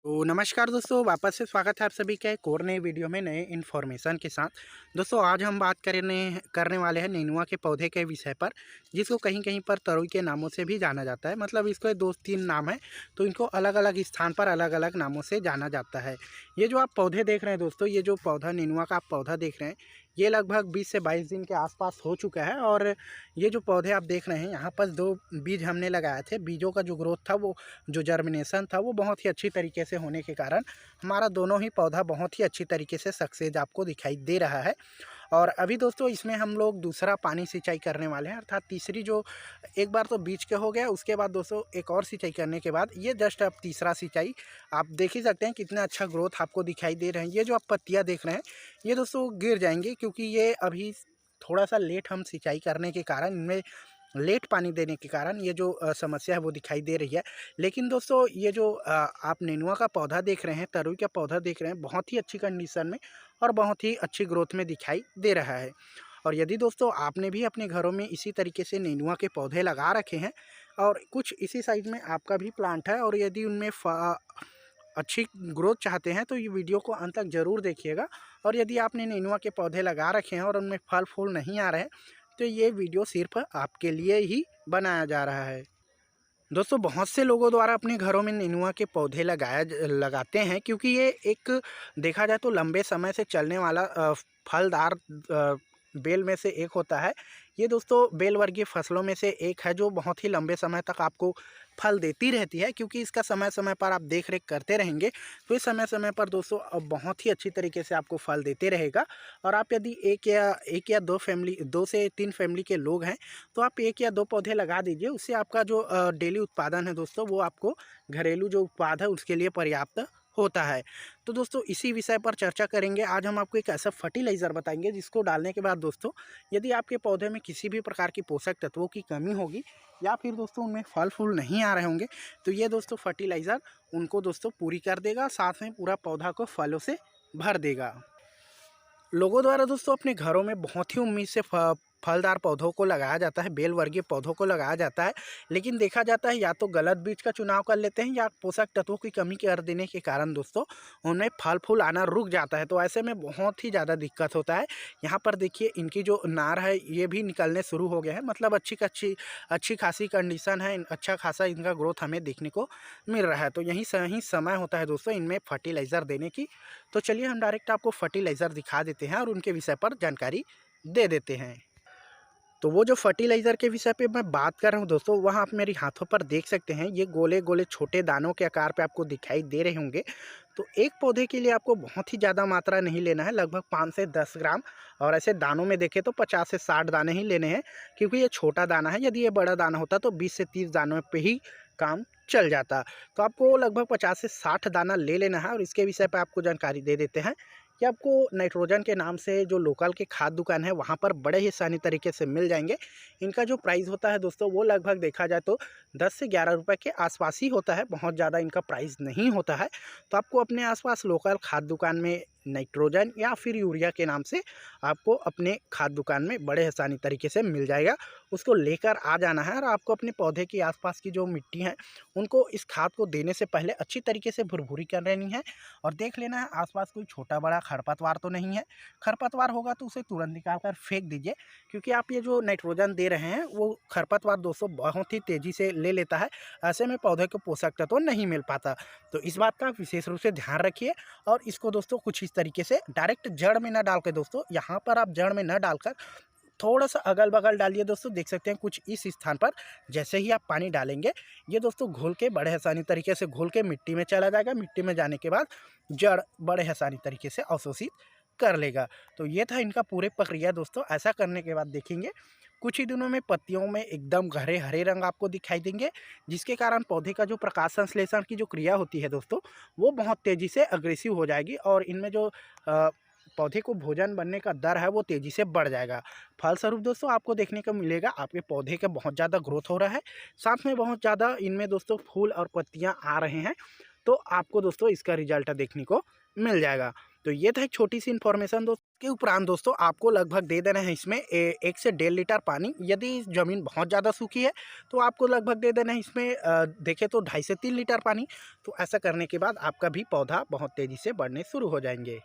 तो नमस्कार दोस्तों, वापस से स्वागत है आप सभी का एक और नए वीडियो में नए इन्फॉर्मेशन के साथ। दोस्तों आज हम बात करने वाले हैं नेनुआ के पौधे के विषय पर, जिसको कहीं कहीं पर तरोई के नामों से भी जाना जाता है। मतलब इसके दो तीन नाम है, तो इनको अलग अलग स्थान पर अलग अलग नामों से जाना जाता है। ये जो आप पौधे देख रहे हैं दोस्तों, ये जो पौधा नेनुआ का आप पौधा देख रहे हैं, ये लगभग 20 से 22 दिन के आसपास हो चुका है। और ये जो पौधे आप देख रहे हैं, यहाँ पर दो बीज हमने लगाए थे। बीजों का जो ग्रोथ था, वो जो जर्मिनेशन था, वो बहुत ही अच्छी तरीके से होने के कारण हमारा दोनों ही पौधा बहुत ही अच्छी तरीके से सक्सेस आपको दिखाई दे रहा है। और अभी दोस्तों इसमें हम लोग दूसरा पानी सिंचाई करने वाले हैं, अर्थात तीसरी जो एक बार तो बीज के हो गया, उसके बाद दोस्तों एक और सिंचाई करने के बाद ये जस्ट अब तीसरा सिंचाई। आप देख ही सकते हैं कितना अच्छा ग्रोथ आपको दिखाई दे रहे हैं। ये जो आप पत्तियां देख रहे हैं, ये दोस्तों गिर जाएंगे, क्योंकि ये अभी थोड़ा सा लेट हम सिंचाई करने के कारण, इनमें लेट पानी देने के कारण ये जो समस्या है वो दिखाई दे रही है। लेकिन दोस्तों ये जो आप नेनुआ का पौधा देख रहे हैं, तरुई का पौधा देख रहे हैं, बहुत ही अच्छी कंडीशन में और बहुत ही अच्छी ग्रोथ में दिखाई दे रहा है। और यदि दोस्तों आपने भी अपने घरों में इसी तरीके से नेनुआ के पौधे लगा रखे हैं और कुछ इसी साइज में आपका भी प्लांट है, और यदि उनमें अच्छी ग्रोथ चाहते हैं, तो ये वीडियो को अंत तक ज़रूर देखिएगा। और यदि आपने नेनुआ के पौधे लगा रखे हैं और उनमें फल फूल नहीं आ रहे हैं, तो ये वीडियो सिर्फ आपके लिए ही बनाया जा रहा है। दोस्तों बहुत से लोगों द्वारा अपने घरों में नेनुआ के पौधे लगाते हैं, क्योंकि ये एक देखा जाए तो लंबे समय से चलने वाला फलदार बेल में से एक होता है। ये दोस्तों बेल वर्गीय फसलों में से एक है, जो बहुत ही लंबे समय तक आपको फल देती रहती है, क्योंकि इसका समय समय पर आप देख रेख करते रहेंगे, तो इस समय समय पर दोस्तों अब बहुत ही अच्छी तरीके से आपको फल देते रहेगा। और आप यदि एक या दो से तीन फैमिली के लोग हैं, तो आप एक या दो पौधे लगा दीजिए। उससे आपका जो डेली उत्पादन है दोस्तों, वो आपको घरेलू जो उत्पाद है उसके लिए पर्याप्त होता है। तो दोस्तों इसी विषय पर चर्चा करेंगे। आज हम आपको एक ऐसा फर्टिलाइज़र बताएंगे, जिसको डालने के बाद दोस्तों यदि आपके पौधे में किसी भी प्रकार की पोषक तत्वों की कमी होगी, या फिर दोस्तों उनमें फल फूल नहीं आ रहे होंगे, तो ये दोस्तों फर्टिलाइज़र उनको दोस्तों पूरी कर देगा, साथ में पूरा पौधा को फलों से भर देगा। लोगों द्वारा दोस्तों अपने घरों में बहुत ही उम्मीद से फलदार पौधों को लगाया जाता है, बेल वर्गीय पौधों को लगाया जाता है। लेकिन देखा जाता है या तो गलत बीज का चुनाव कर लेते हैं, या पोषक तत्वों की कमी कर देने के कारण दोस्तों उनमें फल फूल आना रुक जाता है। तो ऐसे में बहुत ही ज़्यादा दिक्कत होता है। यहाँ पर देखिए इनकी जो नार है, ये भी निकलने शुरू हो गया है। मतलब अच्छी खासी कंडीशन है, अच्छा खासा इनका ग्रोथ हमें देखने को मिल रहा है। तो यही सही समय होता है दोस्तों इनमें फर्टिलाइज़र देने की। तो चलिए हम डायरेक्ट आपको फर्टिलाइज़र दिखा देते हैं और उनके विषय पर जानकारी दे देते हैं। तो वो जो फर्टिलाइज़र के विषय पे मैं बात कर रहा हूँ दोस्तों, वहाँ आप मेरे हाथों पर देख सकते हैं, ये गोले गोले छोटे दानों के आकार पे आपको दिखाई दे रहे होंगे। तो एक पौधे के लिए आपको बहुत ही ज़्यादा मात्रा नहीं लेना है, लगभग 5 से 10 ग्राम। और ऐसे दानों में देखें तो 50 से 60 दाने ही लेने हैं, क्योंकि ये छोटा दाना है। यदि ये बड़ा दाना होता तो 20 से 30 दानों पे ही काम चल जाता। तो आपको लगभग 50 से 60 दाना ले लेना है। और इसके विषय पर आपको जानकारी दे देते हैं कि आपको नाइट्रोजन के नाम से जो लोकल के खाद दुकान है, वहाँ पर बड़े ही आसानी तरीके से मिल जाएंगे। इनका जो प्राइस होता है दोस्तों, वो लगभग देखा जाए तो 10 से 11 रुपए के आसपास ही होता है, बहुत ज़्यादा इनका प्राइस नहीं होता है। तो आपको अपने आसपास लोकल खाद दुकान में नाइट्रोजन या फिर यूरिया के नाम से आपको अपने खाद दुकान में बड़े आसानी तरीके से मिल जाएगा। उसको लेकर आ जाना है, और आपको अपने पौधे के आसपास की जो मिट्टी है, उनको इस खाद को देने से पहले अच्छी तरीके से भुरभुरी कर लेनी है, और देख लेना है आसपास कोई छोटा बड़ा खरपतवार तो नहीं है। खरपतवार होगा तो उसे तुरंत निकाल कर फेंक दीजिए, क्योंकि आप ये जो नाइट्रोजन दे रहे हैं, वो खरपतवार दोस्तों बहुत ही तेज़ी से ले लेता है। ऐसे में पौधे को पोषक तत्व नहीं मिल पाता। तो इस बात का विशेष रूप से ध्यान रखिए। और इसको दोस्तों कुछ इस तरीके से डायरेक्ट जड़ में न डाल के दोस्तों, यहाँ पर आप जड़ में न डालकर थोड़ा सा अगल बगल डालिए दोस्तों। देख सकते हैं कुछ इस स्थान पर। जैसे ही आप पानी डालेंगे, ये दोस्तों घुल के बड़े आसानी तरीके से घुल के मिट्टी में चला जाएगा। मिट्टी में जाने के बाद जड़ बड़े आसानी तरीके से अवशोषित कर लेगा। तो ये था इनका पूरे प्रक्रिया दोस्तों। ऐसा करने के बाद देखेंगे कुछ ही दिनों में पत्तियों में एकदम गहरे हरे रंग आपको दिखाई देंगे, जिसके कारण पौधे का जो प्रकाश संश्लेषण की जो क्रिया होती है दोस्तों, वो बहुत तेज़ी से अग्रेसिव हो जाएगी, और इनमें जो पौधे को भोजन बनने का दर है, वो तेज़ी से बढ़ जाएगा। फलस्वरूप दोस्तों आपको देखने को मिलेगा आपके पौधे का बहुत ज़्यादा ग्रोथ हो रहा है, साथ में बहुत ज़्यादा इनमें दोस्तों फूल और पत्तियाँ आ रहे हैं। तो आपको दोस्तों इसका रिजल्ट देखने को मिल जाएगा। तो ये था एक छोटी सी इन्फॉर्मेशन दोस्तों। के उपरांत दोस्तों आपको लगभग दे देना है इसमें 1 से 1.5 लीटर पानी। यदि ज़मीन बहुत ज़्यादा सूखी है तो आपको लगभग दे देना है इसमें देखें तो 2.5 से 3 लीटर पानी। तो ऐसा करने के बाद आपका भी पौधा बहुत तेज़ी से बढ़ने शुरू हो जाएंगे।